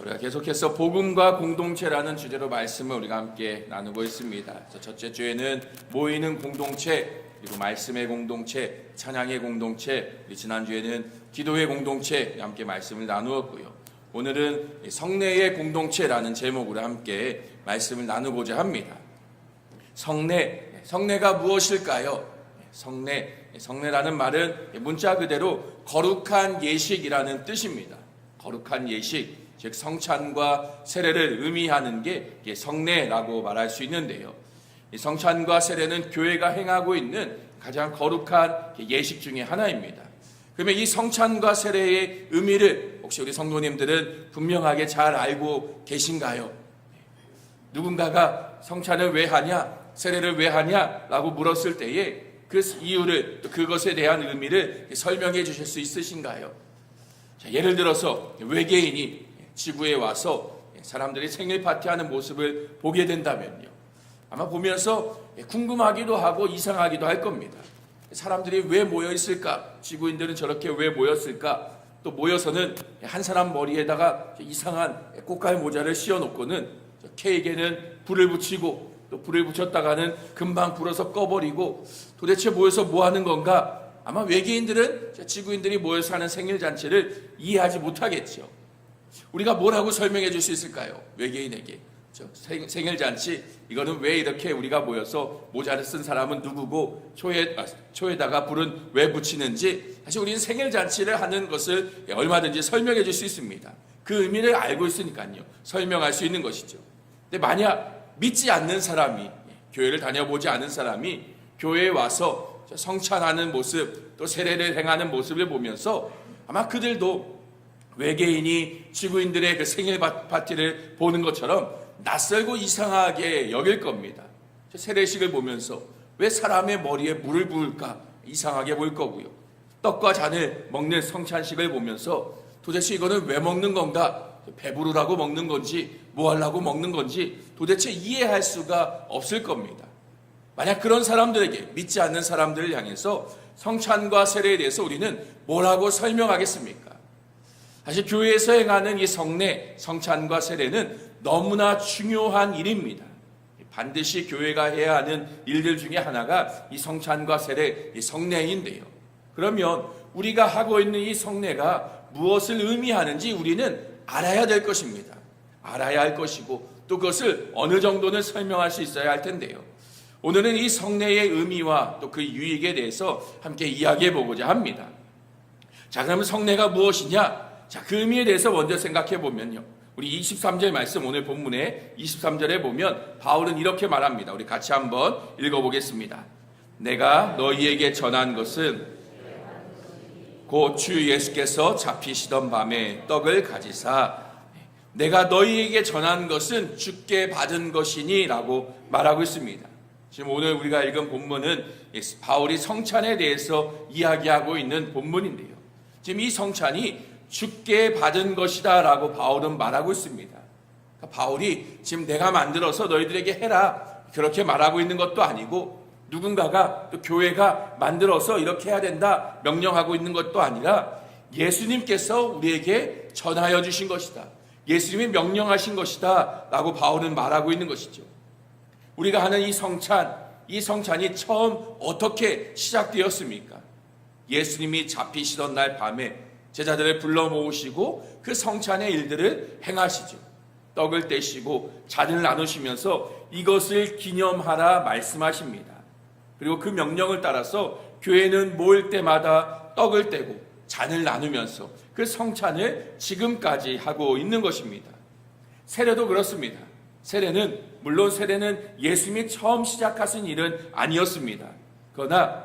우리가 계속해서 복음과 공동체라는 주제로 말씀을 우리가 함께 나누고 있습니다. 첫째 주에는 모이는 공동체, 그리고 말씀의 공동체, 찬양의 공동체, 지난주에는 기도의 공동체 함께 말씀을 나누었고요. 오늘은 성례의 공동체라는 제목으로 함께 말씀을 나누고자 합니다. 성례가 무엇일까요? 성례라는 말은 문자 그대로 거룩한 예식이라는 뜻입니다. 거룩한 예식, 즉 성찬과 세례를 의미하는 게 성례라고 말할 수 있는데요. 이 성찬과 세례는 교회가 행하고 있는 가장 거룩한 예식 중에 하나입니다. 그러면 이 성찬과 세례의 의미를 혹시 우리 성도님들은 분명하게 잘 알고 계신가요? 누군가가 성찬을 왜 하냐, 세례를 왜 하냐라고 물었을 때에 그 이유를, 또 그것에 대한 의미를 설명해 주실 수 있으신가요? 자, 예를 들어서 외계인이 지구에 와서 사람들이 생일 파티하는 모습을 보게 된다면요, 아마 보면서 궁금하기도 하고 이상하기도 할 겁니다. 사람들이 왜 모여 있을까? 지구인들은 저렇게 왜 모였을까? 또 모여서는 한 사람 머리에다가 이상한 꽃갈 모자를 씌워놓고는 케이크에는 불을 붙이고, 또 불을 붙였다가는 금방 불어서 꺼버리고, 도대체 모여서 뭐 하는 건가? 아마 외계인들은 지구인들이 모여서 하는 생일 잔치를 이해하지 못하겠죠. 우리가 뭐라고 설명해 줄 수 있을까요? 외계인에게 생일 잔치, 이거는 왜 이렇게 우리가 모여서 모자를 쓴 사람은 누구고 초에다가 불은 왜 붙이는지, 사실 우리는 생일 잔치를 하는 것을 얼마든지 설명해 줄 수 있습니다. 그 의미를 알고 있으니까요, 설명할 수 있는 것이죠. 근데 만약 믿지 않는 사람이, 교회를 다녀보지 않은 사람이 교회에 와서 성찬하는 모습, 또 세례를 행하는 모습을 보면서 아마 그들도 외계인이 지구인들의 그 생일 파티를 보는 것처럼 낯설고 이상하게 여길 겁니다. 세례식을 보면서 왜 사람의 머리에 물을 부을까 이상하게 볼 거고요. 떡과 잔을 먹는 성찬식을 보면서 도대체 이거는 왜 먹는 건가? 배부르라고 먹는 건지 뭐 하려고 먹는 건지 도대체 이해할 수가 없을 겁니다. 만약 그런 사람들에게, 믿지 않는 사람들을 향해서 성찬과 세례에 대해서 우리는 뭐라고 설명하겠습니까? 사실 교회에서 행하는 이 성찬과 세례는 너무나 중요한 일입니다. 반드시 교회가 해야 하는 일들 중에 하나가 이 성찬과 세례, 이 성례인데요. 그러면 우리가 하고 있는 이 성례가 무엇을 의미하는지 우리는 알아야 될 것입니다. 알아야 할 것이고, 또 그것을 어느 정도는 설명할 수 있어야 할 텐데요. 오늘은 이 성례의 의미와 또 그 유익에 대해서 함께 이야기해 보고자 합니다. 자, 그러면 성례가 무엇이냐? 자, 그 의미에 대해서 먼저 생각해 보면요, 우리 23절 말씀, 오늘 본문에 23절에 보면 바울은 이렇게 말합니다. 우리 같이 한번 읽어보겠습니다. 내가 너희에게 전한 것은 곧 주 예수께서 잡히시던 밤에 떡을 가지사 내가 너희에게 전한 것은 주께 받은 것이니 라고 말하고 있습니다. 지금 오늘 우리가 읽은 본문은 바울이 성찬에 대해서 이야기하고 있는 본문인데요, 지금 이 성찬이 주께 받은 것이다 라고 바울은 말하고 있습니다. 그러니까 바울이 지금 내가 만들어서 너희들에게 해라 그렇게 말하고 있는 것도 아니고, 누군가가 또 교회가 만들어서 이렇게 해야 된다 명령하고 있는 것도 아니라 예수님께서 우리에게 전하여 주신 것이다, 예수님이 명령하신 것이다 라고 바울은 말하고 있는 것이죠. 우리가 하는 이 성찬이 처음 어떻게 시작되었습니까? 예수님이 잡히시던 날 밤에 제자들을 불러 모으시고 그 성찬의 일들을 행하시죠. 떡을 떼시고 잔을 나누시면서 이것을 기념하라 말씀하십니다. 그리고 그 명령을 따라서 교회는 모일 때마다 떡을 떼고 잔을 나누면서 그 성찬을 지금까지 하고 있는 것입니다. 세례도 그렇습니다. 물론 세례는 예수님이 처음 시작하신 일은 아니었습니다. 그러나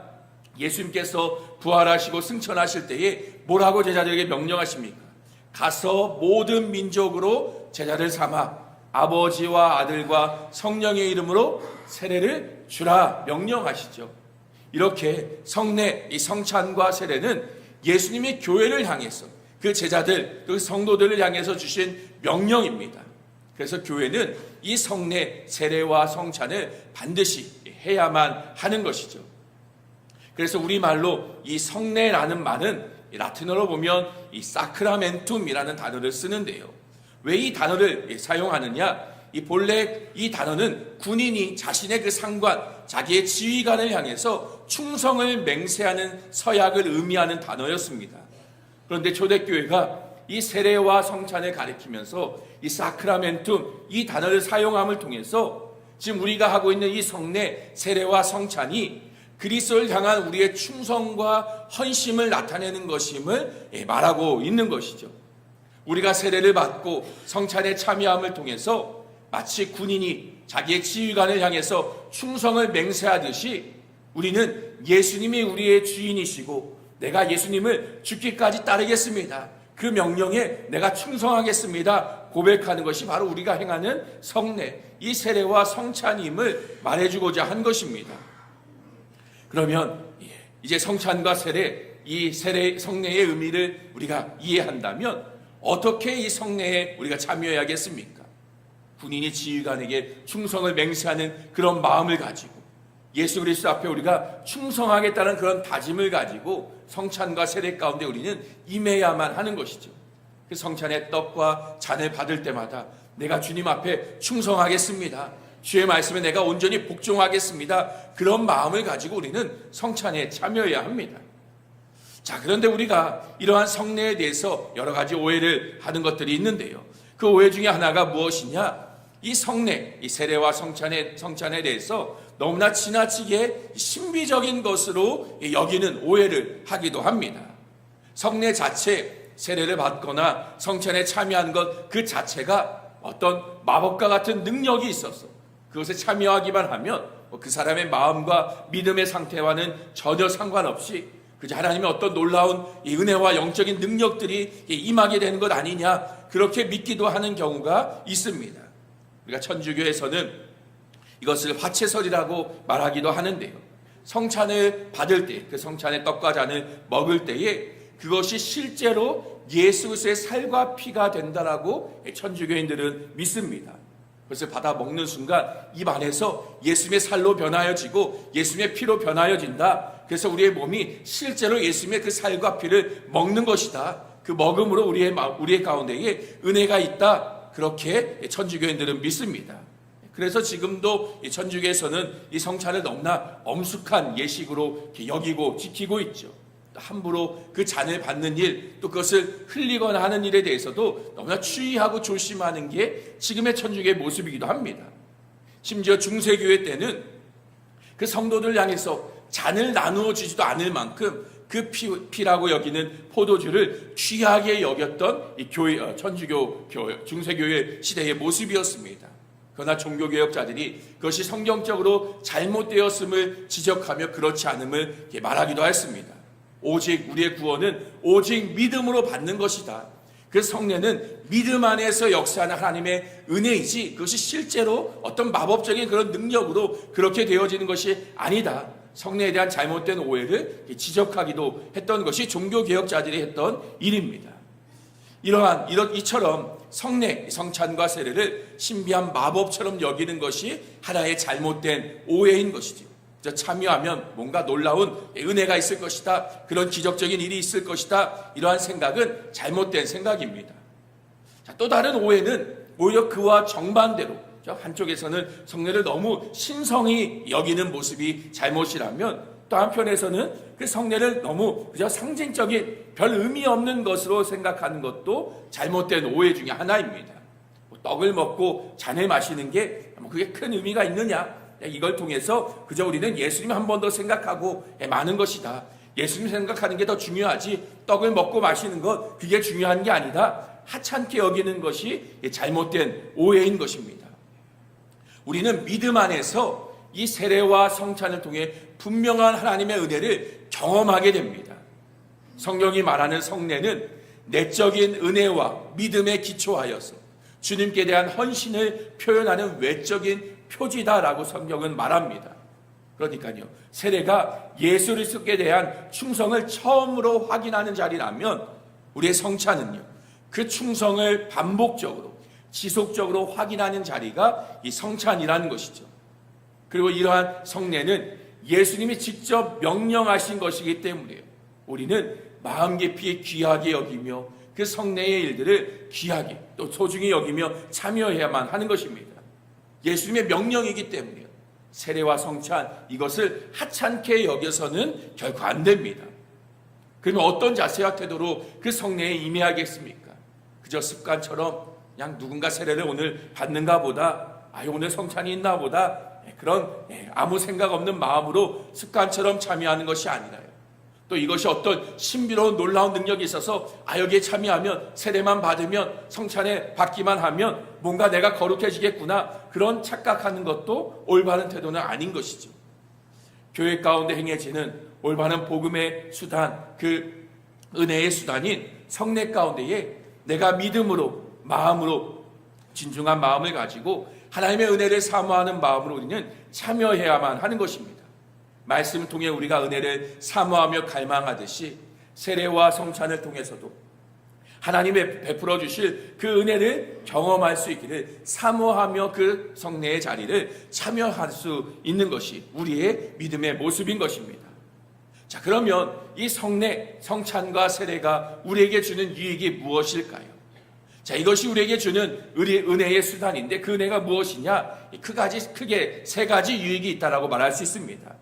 예수님께서 부활하시고 승천하실 때에 뭐라고 제자들에게 명령하십니까? 가서 모든 민족으로 제자를 삼아 아버지와 아들과 성령의 이름으로 세례를 주라 명령하시죠. 이렇게 이 성찬과 세례는 예수님이 교회를 향해서, 그 제자들, 그 성도들을 향해서 주신 명령입니다. 그래서 교회는 이 세례와 성찬을 반드시 해야만 하는 것이죠. 그래서 우리말로 이 성례라는 말은 라틴어로 보면 이 사크라멘툼이라는 단어를 쓰는데요, 왜 이 단어를 사용하느냐? 이 본래 이 단어는 군인이 자신의 그 상관, 자기의 지휘관을 향해서 충성을 맹세하는 서약을 의미하는 단어였습니다. 그런데 초대교회가 이 세례와 성찬을 가리키면서 이 사크라멘툼, 이 단어를 사용함을 통해서 지금 우리가 하고 있는 이 성례, 세례와 성찬이 그리스도를 향한 우리의 충성과 헌심을 나타내는 것임을 말하고 있는 것이죠. 우리가 세례를 받고 성찬에 참여함을 통해서 마치 군인이 자기의 지휘관을 향해서 충성을 맹세하듯이 우리는 예수님이 우리의 주인이시고 내가 예수님을 죽기까지 따르겠습니다, 그 명령에 내가 충성하겠습니다 고백하는 것이 바로 우리가 행하는 성례, 이 세례와 성찬임을 말해주고자 한 것입니다. 그러면 이제 성찬과 세례, 이 세례 성례의 의미를 우리가 이해한다면 어떻게 이 성례에 우리가 참여해야겠습니까? 군인이 지휘관에게 충성을 맹세하는 그런 마음을 가지고 예수 그리스도 앞에 우리가 충성하겠다는 그런 다짐을 가지고 성찬과 세례 가운데 우리는 임해야만 하는 것이죠. 그 성찬의 떡과 잔을 받을 때마다 내가 주님 앞에 충성하겠습니다, 주의 말씀에 내가 온전히 복종하겠습니다, 그런 마음을 가지고 우리는 성찬에 참여해야 합니다. 자, 그런데 우리가 이러한 성례에 대해서 여러 가지 오해를 하는 것들이 있는데요. 그 오해 중에 하나가 무엇이냐? 이 성례, 이 세례와 성찬에 대해서 너무나 지나치게 신비적인 것으로 여기는 오해를 하기도 합니다. 성례 자체, 세례를 받거나 성찬에 참여하는 것 그 자체가 어떤 마법과 같은 능력이 있어서 그것에 참여하기만 하면 그 사람의 마음과 믿음의 상태와는 전혀 상관없이 그저 하나님의 어떤 놀라운 이 은혜와 영적인 능력들이 임하게 되는 것 아니냐, 그렇게 믿기도 하는 경우가 있습니다. 우리가 천주교에서는 이것을 화채설이라고 말하기도 하는데요. 성찬을 받을 때, 그 성찬의 떡과 잔을 먹을 때에 그것이 실제로 예수 그리스도의 살과 피가 된다라고 천주교인들은 믿습니다. 그것을 받아 먹는 순간 입 안에서 예수님의 살로 변하여지고 예수님의 피로 변하여진다. 그래서 우리의 몸이 실제로 예수님의 그 살과 피를 먹는 것이다. 그 먹음으로 우리의 가운데에 은혜가 있다. 그렇게 천주교인들은 믿습니다. 그래서 지금도 천주교에서는 이 성찬을 너무나 엄숙한 예식으로 여기고 지키고 있죠. 함부로 그 잔을 받는 일, 또 그것을 흘리거나 하는 일에 대해서도 너무나 주의하고 조심하는 게 지금의 천주교의 모습이기도 합니다. 심지어 중세교회 때는 그 성도들 향해서 잔을 나누어 주지도 않을 만큼 그 피라고 여기는 포도주를 귀하게 여겼던 이 천주교 중세교회 시대의 모습이었습니다. 그러나 종교개혁자들이 그것이 성경적으로 잘못되었음을 지적하며 그렇지 않음을 말하기도 했습니다. 오직 우리의 구원은 오직 믿음으로 받는 것이다. 그 성례는 믿음 안에서 역사하는 하나님의 은혜이지 그것이 실제로 어떤 마법적인 그런 능력으로 그렇게 되어지는 것이 아니다. 성례에 대한 잘못된 오해를 지적하기도 했던 것이 종교개혁자들이 했던 일입니다. 이처럼 성례, 성찬과 세례를 신비한 마법처럼 여기는 것이 하나의 잘못된 오해인 것이죠. 참여하면 뭔가 놀라운 은혜가 있을 것이다, 그런 기적적인 일이 있을 것이다, 이러한 생각은 잘못된 생각입니다. 또 다른 오해는 오히려 그와 정반대로 한쪽에서는 성례를 너무 신성히 여기는 모습이 잘못이라면 또 한편에서는 그 성례를 너무 그저 상징적인 별 의미 없는 것으로 생각하는 것도 잘못된 오해 중에 하나입니다. 떡을 먹고 잔을 마시는 게 그게 큰 의미가 있느냐? 이걸 통해서 그저 우리는 예수님 한 번 더 생각하고 많은 것이다. 예수님 생각하는 게 더 중요하지 떡을 먹고 마시는 것 그게 중요한 게 아니다. 하찮게 여기는 것이 잘못된 오해인 것입니다. 우리는 믿음 안에서 이 세례와 성찬을 통해 분명한 하나님의 은혜를 경험하게 됩니다. 성경이 말하는 성례는 내적인 은혜와 믿음에 기초하여서 주님께 대한 헌신을 표현하는 외적인 표지다라고 성경은 말합니다. 그러니까요, 세례가 예수 그리스도께 대한 충성을 처음으로 확인하는 자리라면 우리의 성찬은요, 그 충성을 반복적으로 지속적으로 확인하는 자리가 이 성찬이라는 것이죠. 그리고 이러한 성례는 예수님이 직접 명령하신 것이기 때문에 우리는 마음 깊이 귀하게 여기며 그 성례의 일들을 귀하게 또 소중히 여기며 참여해야만 하는 것입니다. 예수님의 명령이기 때문에요. 세례와 성찬 이것을 하찮게 여겨서는 결코 안 됩니다. 그러면 어떤 자세와 태도로 그 성례에 임해야겠습니까? 그저 습관처럼 그냥 누군가 세례를 오늘 받는가 보다, 오늘 성찬이 있나 보다, 그런 아무 생각 없는 마음으로 습관처럼 참여하는 것이 아니라요. 또 이것이 어떤 신비로운 놀라운 능력이 있어서 여기에 참여하면 세례만 받으면 성찬에 받기만 하면 뭔가 내가 거룩해지겠구나, 그런 착각하는 것도 올바른 태도는 아닌 것이죠. 교회 가운데 행해지는 올바른 복음의 수단, 그 은혜의 수단인 성례 가운데에 내가 믿음으로, 마음으로, 진중한 마음을 가지고 하나님의 은혜를 사모하는 마음으로 우리는 참여해야만 하는 것입니다. 말씀을 통해 우리가 은혜를 사모하며 갈망하듯이 세례와 성찬을 통해서도 하나님의 베풀어 주실 그 은혜를 경험할 수 있기를 사모하며 그 성례의 자리를 참여할 수 있는 것이 우리의 믿음의 모습인 것입니다. 자, 그러면 이 성례, 성찬과 세례가 우리에게 주는 유익이 무엇일까요? 자, 이것이 우리에게 주는 은혜의 수단인데 그 은혜가 무엇이냐? 크게 세 가지 유익이 있다라고 말할 수 있습니다.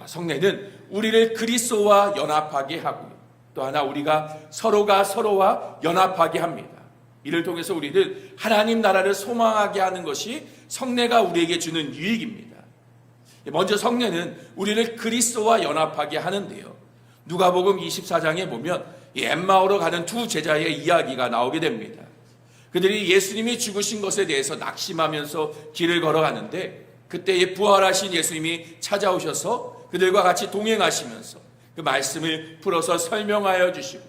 성례는 우리를 그리스도와 연합하게 하고요. 또 하나, 우리가 서로가 서로와 연합하게 합니다. 이를 통해서 우리를 하나님 나라를 소망하게 하는 것이 성례가 우리에게 주는 유익입니다. 먼저 성례는 우리를 그리스도와 연합하게 하는데요. 누가복음 24장에 보면 엠마오로 가는 두 제자의 이야기가 나오게 됩니다. 그들이 예수님이 죽으신 것에 대해서 낙심하면서 길을 걸어가는데 그때에 부활하신 예수님이 찾아오셔서 그들과 같이 동행하시면서 그 말씀을 풀어서 설명하여 주시고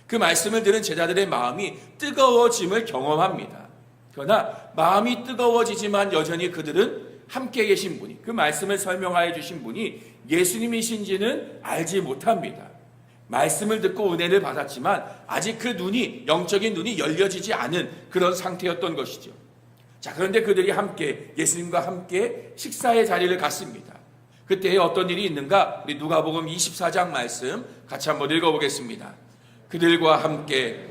그 말씀을 들은 제자들의 마음이 뜨거워짐을 경험합니다. 그러나 마음이 뜨거워지지만 여전히 그들은 함께 계신 분이, 그 말씀을 설명하여 주신 분이 예수님이신지는 알지 못합니다. 말씀을 듣고 은혜를 받았지만 아직 그 눈이, 영적인 눈이 열려지지 않은 그런 상태였던 것이죠. 자, 그런데 그들이 함께, 예수님과 함께 식사의 자리를 갖습니다. 그때에 어떤 일이 있는가? 우리 누가복음 24장 말씀 같이 한번 읽어보겠습니다. 그들과 함께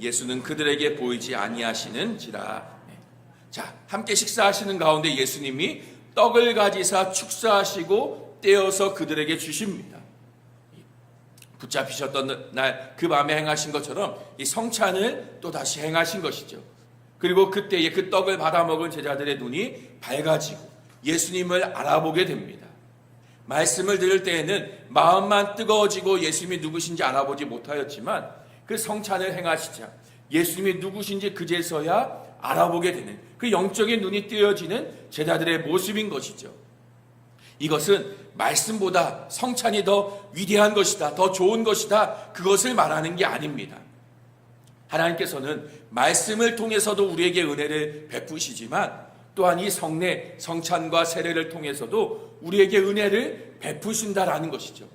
예수는 그들에게 보이지 아니하시는지라. 자, 함께 식사하시는 가운데 예수님이 떡을 가지사 축사하시고 떼어서 그들에게 주십니다. 붙잡히셨던 날 그 밤에 행하신 것처럼 이 성찬을 또 다시 행하신 것이죠. 그리고 그때에 그 떡을 받아 먹은 제자들의 눈이 밝아지고 예수님을 알아보게 됩니다. 말씀을 들을 때에는 마음만 뜨거워지고 예수님이 누구신지 알아보지 못하였지만 그 성찬을 행하시자 예수님이 누구신지 그제서야 알아보게 되는 그 영적인 눈이 뜨여지는 제자들의 모습인 것이죠. 이것은 말씀보다 성찬이 더 위대한 것이다, 더 좋은 것이다, 그것을 말하는 게 아닙니다. 하나님께서는 말씀을 통해서도 우리에게 은혜를 베푸시지만 또한 이 성례, 성찬과 세례를 통해서도 우리에게 은혜를 베푸신다라는 것이죠.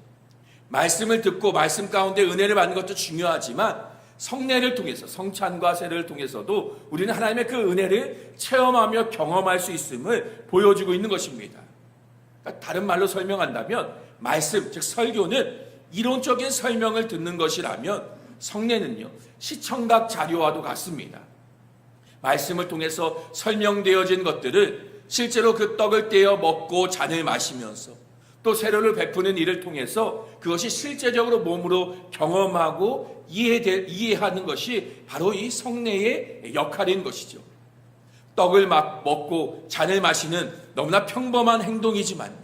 말씀을 듣고 말씀 가운데 은혜를 받는 것도 중요하지만 성례를 통해서, 성찬과 세례를 통해서도 우리는 하나님의 그 은혜를 체험하며 경험할 수 있음을 보여주고 있는 것입니다. 그러니까 다른 말로 설명한다면 말씀, 즉 설교는 이론적인 설명을 듣는 것이라면 성례는요, 시청각 자료와도 같습니다. 말씀을 통해서 설명되어진 것들을 실제로 그 떡을 떼어 먹고 잔을 마시면서 또 세례를 베푸는 일을 통해서 그것이 실제적으로 몸으로 경험하고 이해하는 것이 바로 이 성례의 역할인 것이죠. 떡을 먹고 잔을 마시는 너무나 평범한 행동이지만요,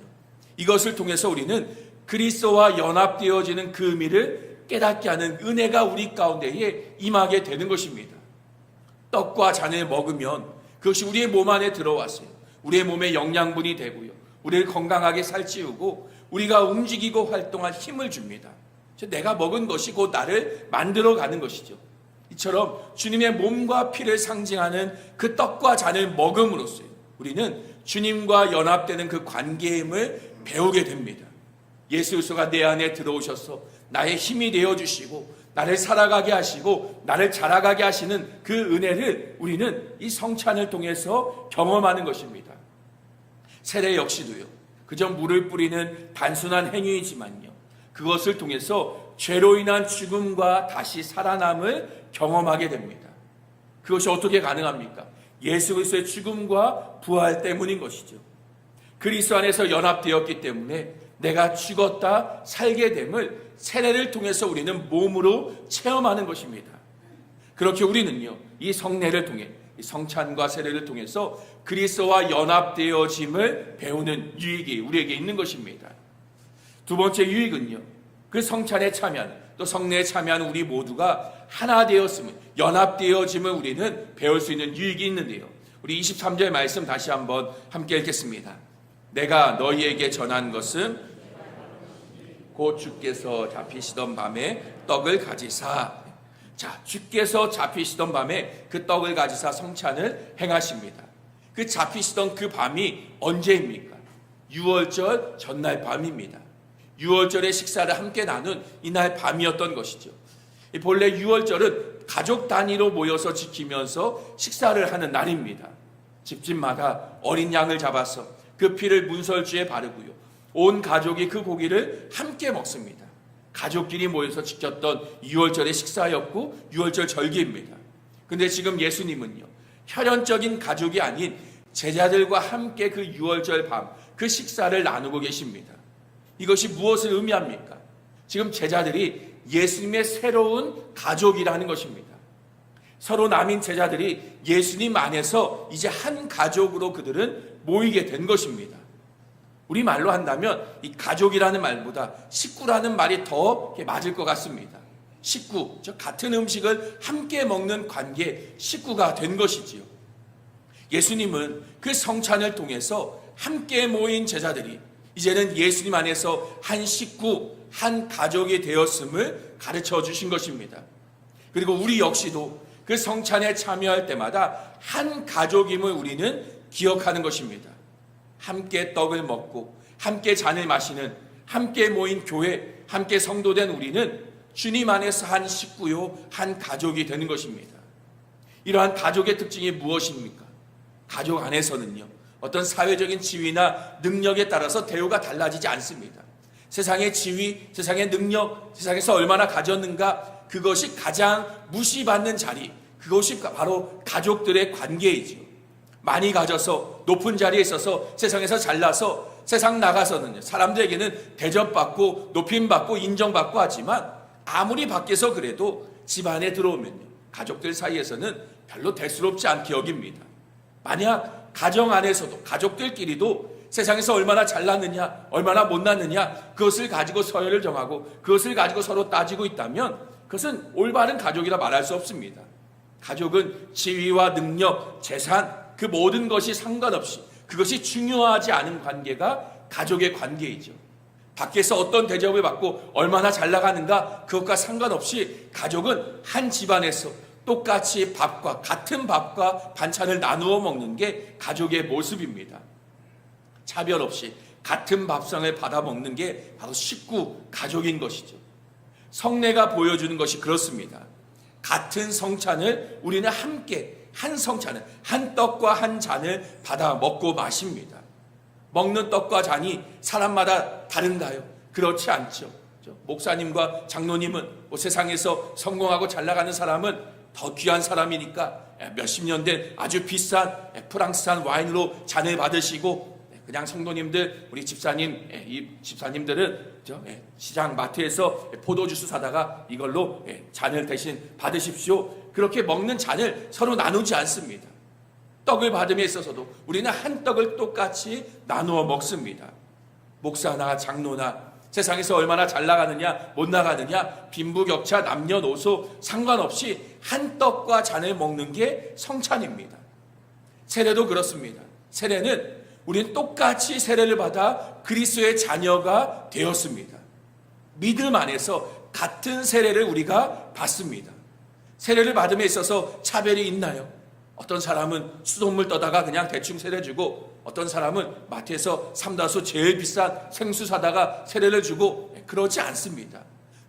이것을 통해서 우리는 그리스도와 연합되어지는 그 의미를 깨닫게 하는 은혜가 우리 가운데에 임하게 되는 것입니다. 떡과 잔을 먹으면 그것이 우리의 몸 안에 들어왔어요. 우리의 몸에 영양분이 되고요, 우리를 건강하게 살찌우고 우리가 움직이고 활동할 힘을 줍니다. 내가 먹은 것이 곧 나를 만들어가는 것이죠. 이처럼 주님의 몸과 피를 상징하는 그 떡과 잔을 먹음으로써 우리는 주님과 연합되는 그 관계임을 배우게 됩니다. 예수 그리스도가 내 안에 들어오셔서 나의 힘이 되어주시고 나를 살아가게 하시고 나를 자라가게 하시는 그 은혜를 우리는 이 성찬을 통해서 경험하는 것입니다. 세례 역시도요, 그저 물을 뿌리는 단순한 행위이지만요, 그것을 통해서 죄로 인한 죽음과 다시 살아남을 경험하게 됩니다. 그것이 어떻게 가능합니까? 예수 그리스도의 죽음과 부활 때문인 것이죠. 그리스도 안에서 연합되었기 때문에 내가 죽었다 살게 됨을 세례를 통해서 우리는 몸으로 체험하는 것입니다. 그렇게 우리는요, 이 성례를 통해, 이 성찬과 세례를 통해서 그리스도와 연합되어짐을 배우는 유익이 우리에게 있는 것입니다. 두 번째 유익은요, 그 성찬에 참여한, 또 성례에 참여한 우리 모두가 하나 되었음을, 연합되어짐을 우리는 배울 수 있는 유익이 있는데요, 우리 23절 말씀 다시 한번 함께 읽겠습니다. 내가 너희에게 전한 것은 곧 주께서 잡히시던 밤에 떡을 가지사. 자, 주께서 잡히시던 밤에 그 떡을 가지사 성찬을 행하십니다. 그 잡히시던 그 밤이 언제입니까? 유월절 전날 밤입니다. 유월절의 식사를 함께 나눈 이날 밤이었던 것이죠. 본래 유월절은 가족 단위로 모여서 지키면서 식사를 하는 날입니다. 집집마다 어린 양을 잡아서 그 피를 문설주에 바르고요, 온 가족이 그 고기를 함께 먹습니다. 가족끼리 모여서 지켰던 유월절의 식사였고 유월절 절기입니다. 근데 지금 예수님은요, 혈연적인 가족이 아닌 제자들과 함께 그 유월절 밤 그 식사를 나누고 계십니다. 이것이 무엇을 의미합니까? 지금 제자들이 예수님의 새로운 가족이라는 것입니다. 서로 남인 제자들이 예수님 안에서 이제 한 가족으로 그들은 모이게 된 것입니다. 우리말로 한다면 이 가족이라는 말보다 식구라는 말이 더 맞을 것 같습니다. 식구, 즉 같은 음식을 함께 먹는 관계, 식구가 된 것이지요. 예수님은 그 성찬을 통해서 함께 모인 제자들이 이제는 예수님 안에서 한 식구, 한 가족이 되었음을 가르쳐 주신 것입니다. 그리고 우리 역시도 그 성찬에 참여할 때마다 한 가족임을 우리는 기억하는 것입니다. 함께 떡을 먹고 함께 잔을 마시는, 함께 모인 교회, 함께 성도된 우리는 주님 안에서 한 식구요, 한 가족이 되는 것입니다. 이러한 가족의 특징이 무엇입니까? 가족 안에서는요, 어떤 사회적인 지위나 능력에 따라서 대우가 달라지지 않습니다. 세상의 지위, 세상의 능력, 세상에서 얼마나 가졌는가, 그것이 가장 무시받는 자리, 그것이 바로 가족들의 관계이지요. 많이 가져서 높은 자리에 있어서 세상에서 잘나서 세상 나가서는요, 사람들에게는 대접받고 높임받고 인정받고 하지만 아무리 밖에서 그래도 집 안에 들어오면요, 가족들 사이에서는 별로 대수롭지 않게 여깁니다. 만약 가정 안에서도 가족들끼리도 세상에서 얼마나 잘났느냐, 얼마나 못났느냐, 그것을 가지고 서열을 정하고 그것을 가지고 서로 따지고 있다면 그것은 올바른 가족이라 말할 수 없습니다. 가족은 지위와 능력, 재산, 그 모든 것이 상관없이 그것이 중요하지 않은 관계가 가족의 관계이죠. 밖에서 어떤 대접을 받고 얼마나 잘 나가는가, 그것과 상관없이 가족은 한 집안에서 똑같이 밥과 같은 밥과 반찬을 나누어 먹는 게 가족의 모습입니다. 차별 없이 같은 밥상을 받아 먹는 게 바로 식구, 가족인 것이죠. 성례가 보여주는 것이 그렇습니다. 같은 성찬을 우리는 함께, 한 성찬을, 한 떡과 한 잔을 받아 먹고 마십니다. 먹는 떡과 잔이 사람마다 다른가요? 그렇지 않죠. 목사님과 장로님은 세상에서 성공하고 잘 나가는 사람은 더 귀한 사람이니까 몇십 년 된 아주 비싼 프랑스산 와인으로 잔을 받으시고, 그냥 성도님들, 우리 집사님, 이 집사님들은 시장 마트에서 포도주스 사다가 이걸로 잔을 대신 받으십시오. 그렇게 먹는 잔을 서로 나누지 않습니다. 떡을 받음에 있어서도 우리는 한 떡을 똑같이 나누어 먹습니다. 목사나 장로나 세상에서 얼마나 잘 나가느냐 못 나가느냐, 빈부격차, 남녀노소 상관없이 한 떡과 잔을 먹는 게 성찬입니다. 세례도 그렇습니다. 세례는 우리는 똑같이 세례를 받아 그리스도의 자녀가 되었습니다. 믿음 안에서 같은 세례를 우리가 받습니다. 세례를 받음에 있어서 차별이 있나요? 어떤 사람은 수돗물 떠다가 그냥 대충 세례 주고, 어떤 사람은 마트에서 삼다수 제일 비싼 생수 사다가 세례를 주고, 그러지 않습니다.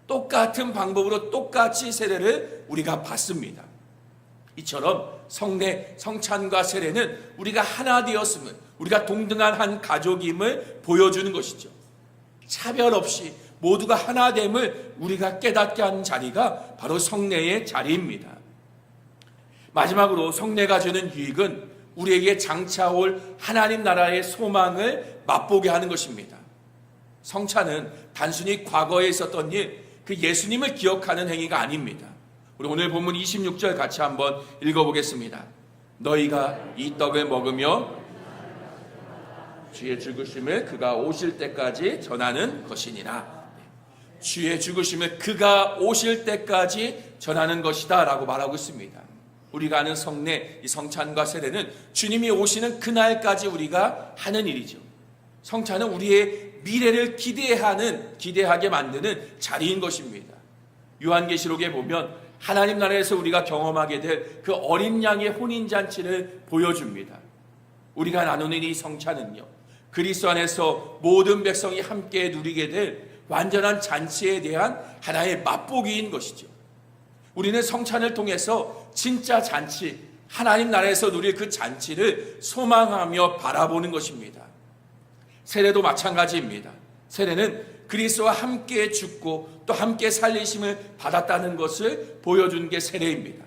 똑같은 방법으로 똑같이 세례를 우리가 받습니다. 이처럼 성례, 성찬과 세례는 우리가 하나 되었음을, 우리가 동등한 한 가족임을 보여주는 것이죠. 차별 없이 모두가 하나됨을 우리가 깨닫게 하는 자리가 바로 성례의 자리입니다. 마지막으로 성례가 주는 유익은 우리에게 장차올 하나님 나라의 소망을 맛보게 하는 것입니다. 성찬은 단순히 과거에 있었던 일, 그 예수님을 기억하는 행위가 아닙니다. 우리 오늘 본문 26절 같이 한번 읽어보겠습니다. 너희가 이 떡을 먹으며 주의 죽으심을 그가 오실 때까지 전하는 것이니라. 주의 죽으심을 그가 오실 때까지 전하는 것이다 라고 말하고 있습니다. 우리가 아는 성례, 이 성찬과 세례는 주님이 오시는 그날까지 우리가 하는 일이죠. 성찬은 우리의 미래를 기대하게 만드는 자리인 것입니다. 요한계시록에 보면 하나님 나라에서 우리가 경험하게 될 그 어린 양의 혼인잔치를 보여줍니다. 우리가 나누는 이 성찬은요, 그리스도 안에서 모든 백성이 함께 누리게 될 완전한 잔치에 대한 하나의 맛보기인 것이죠. 우리는 성찬을 통해서 진짜 잔치, 하나님 나라에서 누릴 그 잔치를 소망하며 바라보는 것입니다. 세례도 마찬가지입니다. 세례는 그리스도와 함께 죽고 또 함께 살리심을 받았다는 것을 보여주는 게 세례입니다.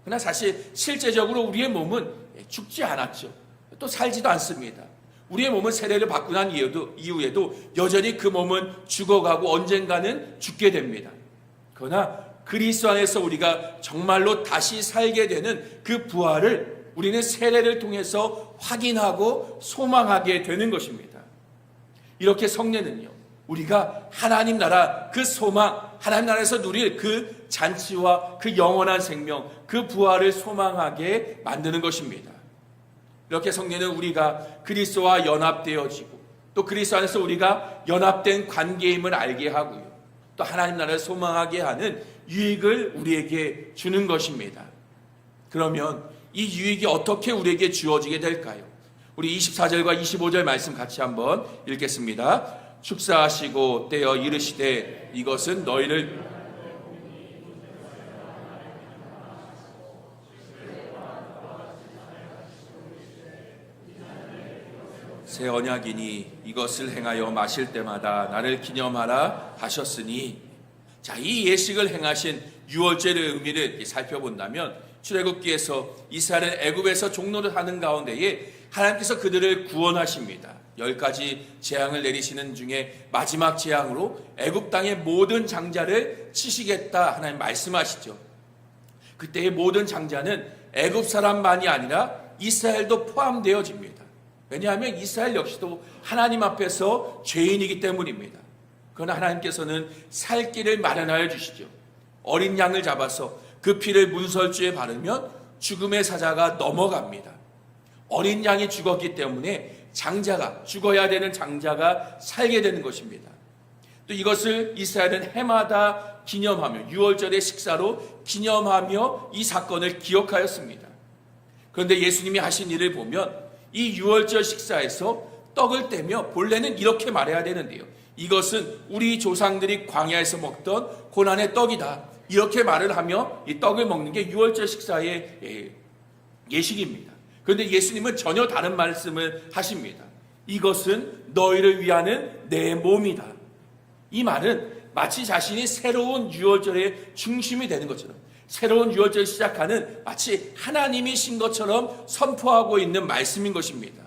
그러나 사실 실제적으로 우리의 몸은 죽지 않았죠. 또 살지도 않습니다. 우리의 몸은 세례를 받고 난 이후에도 여전히 그 몸은 죽어가고 언젠가는 죽게 됩니다. 그러나 그리스도 안에서 우리가 정말로 다시 살게 되는 그 부활을 우리는 세례를 통해서 확인하고 소망하게 되는 것입니다. 이렇게 성례는요, 우리가 하나님 나라 그 소망, 하나님 나라에서 누릴 그 잔치와 그 영원한 생명, 그 부활을 소망하게 만드는 것입니다. 이렇게 성례는 우리가 그리스도와 연합되어지고 또 그리스도 안에서 우리가 연합된 관계임을 알게 하고요, 또 하나님 나라를 소망하게 하는 유익을 우리에게 주는 것입니다. 그러면 이 유익이 어떻게 우리에게 주어지게 될까요? 우리 24절과 25절 말씀 같이 한번 읽겠습니다. 축사하시고 떼어 이르시되 이것은 너희를 새 언약이니 이것을 행하여 마실 때마다 나를 기념하라 하셨으니, 자, 이 예식을 행하신 유월절의 의미를 살펴본다면 출애굽기에서 이스라엘은 애굽에서 종노를 하는 가운데에 하나님께서 그들을 구원하십니다. 10가지 재앙을 내리시는 중에 마지막 재앙으로 애굽 땅의 모든 장자를 치시겠다 하나님 말씀하시죠. 그때의 모든 장자는 애굽 사람만이 아니라 이스라엘도 포함되어집니다. 왜냐하면 이스라엘 역시도 하나님 앞에서 죄인이기 때문입니다. 그러나 하나님께서는 살 길을 마련하여 주시죠. 어린 양을 잡아서 그 피를 문설주에 바르면 죽음의 사자가 넘어갑니다. 어린 양이 죽었기 때문에 장자가, 죽어야 되는 장자가 살게 되는 것입니다. 또 이것을 이스라엘은 해마다 기념하며 유월절의 식사로 기념하며 이 사건을 기억하였습니다. 그런데 예수님이 하신 일을 보면 이 유월절 식사에서 떡을 떼며 본래는 이렇게 말해야 되는데요, 이것은 우리 조상들이 광야에서 먹던 고난의 떡이다, 이렇게 말을 하며 이 떡을 먹는 게 유월절 식사의 예식입니다. 그런데 예수님은 전혀 다른 말씀을 하십니다. 이것은 너희를 위하는 내 몸이다. 이 말은 마치 자신이 새로운 유월절의 중심이 되는 것처럼, 새로운 유월절 시작하는 마치 하나님이신 것처럼 선포하고 있는 말씀인 것입니다.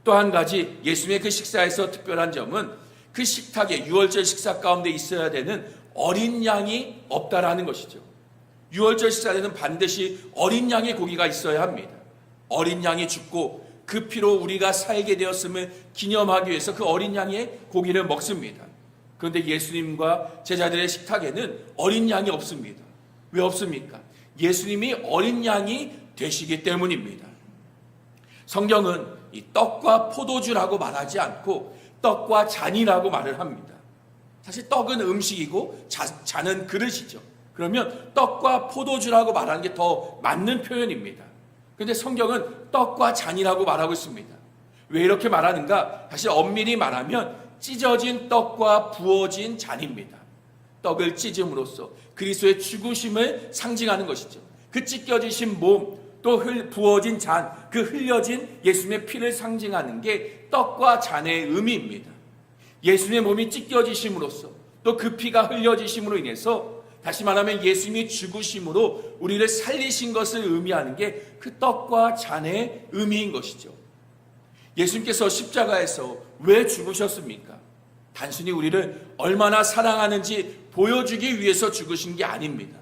또 한 가지 예수님의 그 식사에서 특별한 점은 그 식탁에 유월절 식사 가운데 있어야 되는 어린 양이 없다라는 것이죠. 유월절 식사에는 반드시 어린 양의 고기가 있어야 합니다. 어린 양이 죽고 그 피로 우리가 살게 되었음을 기념하기 위해서 그 어린 양의 고기를 먹습니다. 그런데 예수님과 제자들의 식탁에는 어린 양이 없습니다. 왜 없습니까? 예수님이 어린 양이 되시기 때문입니다. 성경은 이 떡과 포도주라고 말하지 않고 떡과 잔이라고 말을 합니다. 사실 떡은 음식이고 잔은 그릇이죠. 그러면 떡과 포도주라고 말하는 게 더 맞는 표현입니다. 그런데 성경은 떡과 잔이라고 말하고 있습니다. 왜 이렇게 말하는가? 사실 엄밀히 말하면 찢어진 떡과 부어진 잔입니다. 떡을 찢음으로써 그리스도의 죽으심을 상징하는 것이죠. 그 찢겨지신 몸, 또 부어진 잔, 그 흘려진 예수님의 피를 상징하는 게 떡과 잔의 의미입니다. 예수님의 몸이 찢겨지심으로써 또 그 피가 흘려지심으로 인해서 다시 말하면 예수님이 죽으심으로 우리를 살리신 것을 의미하는 게 그 떡과 잔의 의미인 것이죠. 예수님께서 십자가에서 왜 죽으셨습니까? 단순히 우리를 얼마나 사랑하는지 보여주기 위해서 죽으신 게 아닙니다.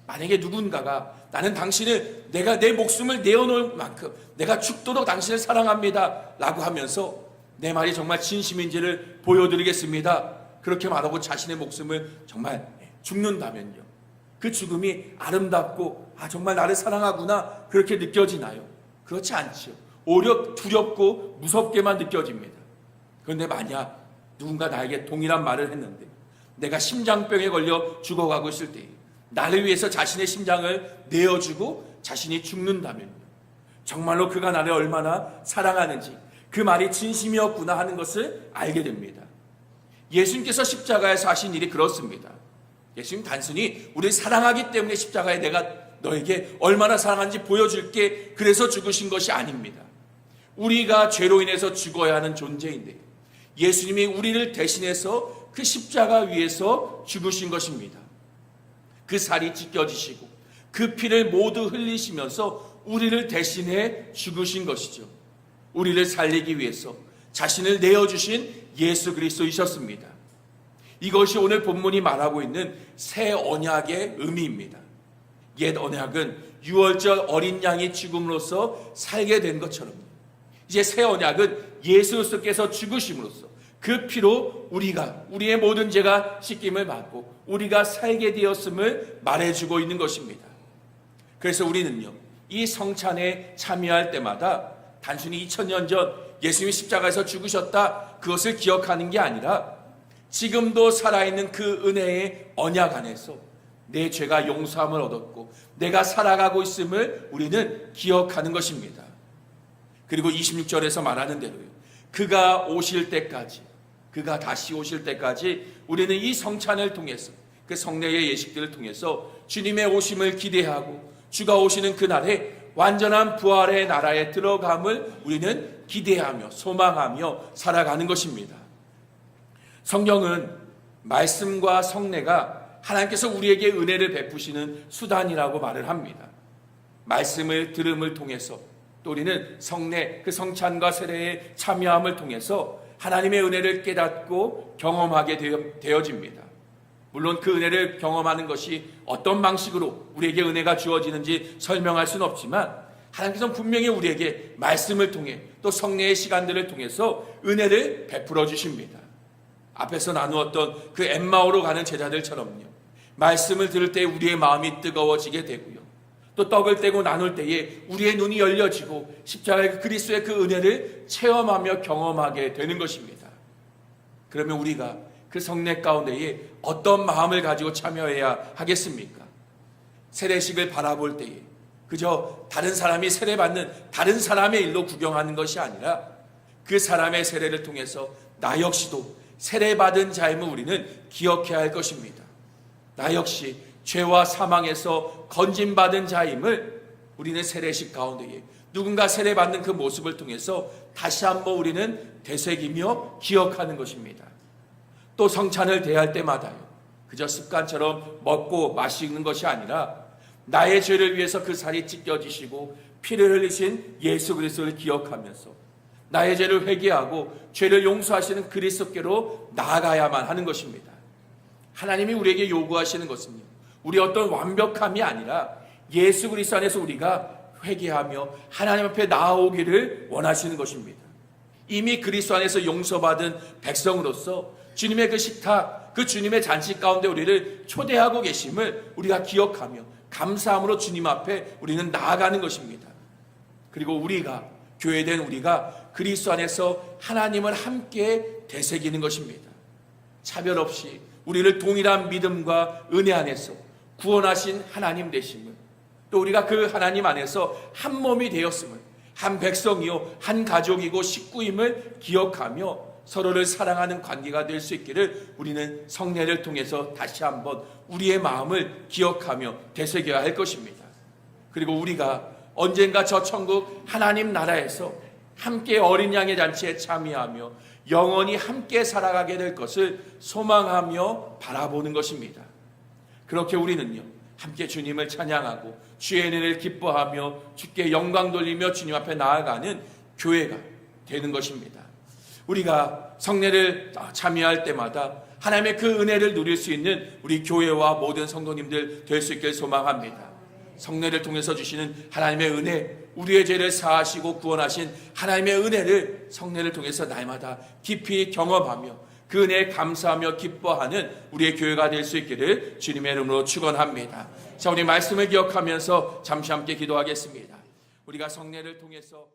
만약에 누군가가 나는 당신을 내가 내 목숨을 내어놓을 만큼 내가 죽도록 당신을 사랑합니다 라고 하면서 내 말이 정말 진심인지를 보여드리겠습니다, 그렇게 말하고 자신의 목숨을 정말 죽는다면요, 그 죽음이 아름답고 정말 나를 사랑하구나 그렇게 느껴지나요? 그렇지 않죠. 오히려 두렵고 무섭게만 느껴집니다. 그런데 만약 누군가 나에게 동일한 말을 했는데 내가 심장병에 걸려 죽어가고 있을 때 나를 위해서 자신의 심장을 내어주고 자신이 죽는다면요, 정말로 그가 나를 얼마나 사랑하는지 그 말이 진심이었구나 하는 것을 알게 됩니다. 예수님께서 십자가에서 하신 일이 그렇습니다. 예수님 단순히 우리를 사랑하기 때문에 십자가에 내가 너에게 얼마나 사랑하는지 보여줄게 그래서 죽으신 것이 아닙니다. 우리가 죄로 인해서 죽어야 하는 존재인데 예수님이 우리를 대신해서 그 십자가 위에서 죽으신 것입니다. 그 살이 찢겨지시고 그 피를 모두 흘리시면서 우리를 대신해 죽으신 것이죠. 우리를 살리기 위해서 자신을 내어주신 예수 그리스도이셨습니다. 이것이 오늘 본문이 말하고 있는 새 언약의 의미입니다. 옛 언약은 유월절 어린 양이 죽음으로써 살게 된 것처럼 이제 새 언약은 예수 그리스도께서 죽으심으로써 그 피로 우리가 우리의 모든 죄가 씻김을 받고 우리가 살게 되었음을 말해주고 있는 것입니다. 그래서 우리는요, 이 성찬에 참여할 때마다 단순히 2000년 전 예수님이 십자가에서 죽으셨다 그것을 기억하는 게 아니라 지금도 살아있는 그 은혜의 언약 안에서 내 죄가 용서함을 얻었고 내가 살아가고 있음을 우리는 기억하는 것입니다. 그리고 26절에서 말하는 대로요, 그가 오실 때까지, 그가 다시 오실 때까지 우리는 이 성찬을 통해서 그 성례의 예식들을 통해서 주님의 오심을 기대하고 주가 오시는 그날에 완전한 부활의 나라에 들어감을 우리는 기대하며 소망하며 살아가는 것입니다. 성경은 말씀과 성례가 하나님께서 우리에게 은혜를 베푸시는 수단이라고 말을 합니다. 말씀을 들음을 통해서 또 우리는 성례, 그 성찬과 세례에 참여함을 통해서 하나님의 은혜를 깨닫고 경험하게 되어집니다. 물론 그 은혜를 경험하는 것이 어떤 방식으로 우리에게 은혜가 주어지는지 설명할 수는 없지만 하나님께서는 분명히 우리에게 말씀을 통해 또 성례의 시간들을 통해서 은혜를 베풀어 주십니다. 앞에서 나누었던 그 엠마오로 가는 제자들처럼요, 말씀을 들을 때 우리의 마음이 뜨거워지게 되고요, 또 떡을 떼고 나눌 때에 우리의 눈이 열려지고 십자가의 그리스도의 그 은혜를 체험하며 경험하게 되는 것입니다. 그러면 우리가 그 성례 가운데에 어떤 마음을 가지고 참여해야 하겠습니까? 세례식을 바라볼 때에 그저 다른 사람이 세례받는 다른 사람의 일로 구경하는 것이 아니라 그 사람의 세례를 통해서 나 역시도 세례받은 자임을 우리는 기억해야 할 것입니다. 나 역시 죄와 사망에서 건진받은 자임을 우리는 세례식 가운데에 누군가 세례받는 그 모습을 통해서 다시 한번 우리는 되새기며 기억하는 것입니다. 또 성찬을 대할 때마다요, 그저 습관처럼 먹고 마시는 것이 아니라 나의 죄를 위해서 그 살이 찢겨지시고 피를 흘리신 예수 그리스도를 기억하면서 나의 죄를 회개하고 죄를 용서하시는 그리스도께로 나아가야만 하는 것입니다. 하나님이 우리에게 요구하시는 것은요, 우리 어떤 완벽함이 아니라 예수 그리스도 안에서 우리가 회개하며 하나님 앞에 나아오기를 원하시는 것입니다. 이미 그리스도 안에서 용서받은 백성으로서 주님의 그 식탁, 그 주님의 잔치 가운데 우리를 초대하고 계심을 우리가 기억하며 감사함으로 주님 앞에 우리는 나아가는 것입니다. 그리고 우리가, 교회된 우리가 그리스도 안에서 하나님을 함께 되새기는 것입니다. 차별 없이 우리를 동일한 믿음과 은혜 안에서 구원하신 하나님 되심을, 또 우리가 그 하나님 안에서 한 몸이 되었음을, 한 백성이요 한 가족이고 식구임을 기억하며 서로를 사랑하는 관계가 될 수 있기를 우리는 성례를 통해서 다시 한번 우리의 마음을 기억하며 되새겨야 할 것입니다. 그리고 우리가 언젠가 저 천국 하나님 나라에서 함께 어린 양의 잔치에 참여하며 영원히 함께 살아가게 될 것을 소망하며 바라보는 것입니다. 그렇게 우리는요, 함께 주님을 찬양하고 주의 은혜를 기뻐하며 주께 영광 돌리며 주님 앞에 나아가는 교회가 되는 것입니다. 우리가 성례를 참여할 때마다 하나님의 그 은혜를 누릴 수 있는 우리 교회와 모든 성도님들 될 수 있길 소망합니다. 성례를 통해서 주시는 하나님의 은혜, 우리의 죄를 사하시고 구원하신 하나님의 은혜를 성례를 통해서 날마다 깊이 경험하며 그 은혜에 감사하며 기뻐하는 우리의 교회가 될 수 있기를 주님의 이름으로 축원합니다. 자, 우리 말씀을 기억하면서 잠시 함께 기도하겠습니다. 우리가 성례를 통해서